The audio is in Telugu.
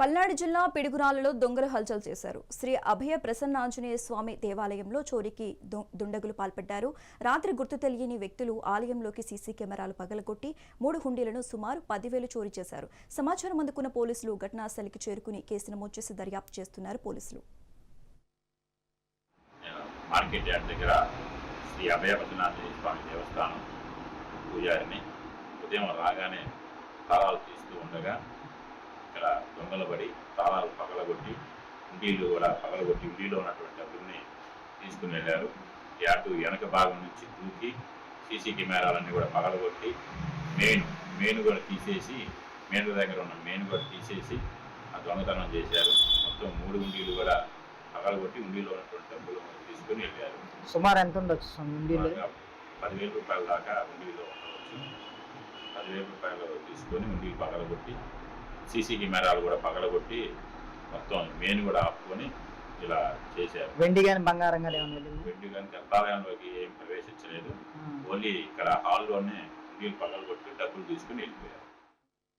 పల్నాడు జిల్లా పిడుగురాలలో దొంగలు హల్చల్ చేశారు. శ్రీ అభయ ప్రసన్నాంజనేయ స్వామి దేవాలయంలో చోరీకి దుండగులు పాల్పడ్డారు. రాత్రి గుర్తు తెలియని వ్యక్తులు ఆలయంలోకి సీసీ కెమెరాలు పగలగొట్టి 3 హుండీలను సుమారు 10,000 చోరీ చేశారు. సమాచారం అందుకున్న పోలీసులు ఘటనాస్థలికి చేరుకుని కేసు నమోదు చేసి దర్యాప్తు చేస్తున్నారు పోలీసులు. మార్కెట్ యార్డ్ దగ్గర శ్రీ అభయ ప్రసన్నాంజనేయ స్వామి దేవస్థానం పూజారిని ఉదయం రాగానే తాళాలు తీస్తూ ఉండగా ఇక్కడ దొంగలు పడి తాళాలు పగలగొట్టి ఉండీలు కూడా పగలగొట్టి ఉండీలో ఉన్నటువంటి డబ్బుల్ని తీసుకుని వెళ్ళారు. యార్డు వెనక భాగం నుంచి దూకి సీసీ కెమెరాలన్నీ కూడా పగలగొట్టి మెయిన్ కూడా తీసేసి మెయిన్ దగ్గర ఉన్న మెయిన్ కూడా తీసేసి ఆ దొంగతనం చేశారు. మొత్తం 3 ఉండీలు కూడా పగలగొట్టి ఉండీలో ఉన్నటువంటి డబ్బులు తీసుకుని వెళ్ళారు. సుమారు ఎంత ఉండొచ్చు? 10,000 రూపాయల దాకా ఉండీలో ఉండవచ్చు. 10,000 రూపాయలు తీసుకొని ఉండీలు పగలగొట్టి సీసీ కెమెరాలు కూడా పగలగొట్టి మొత్తం మెయిన్ కూడా ఆపుకొని ఇలా చేశారు. వెండి కానీ బంగారం కానీ వెండి కానీ గర్భాలయంలోకి ఏం ప్రవేశించలేదు. ఓన్లీ ఇక్కడ హాల్లోనే ఉండీలు పగలగొట్టి డబ్బులు తీసుకుని వెళ్ళిపోయారు.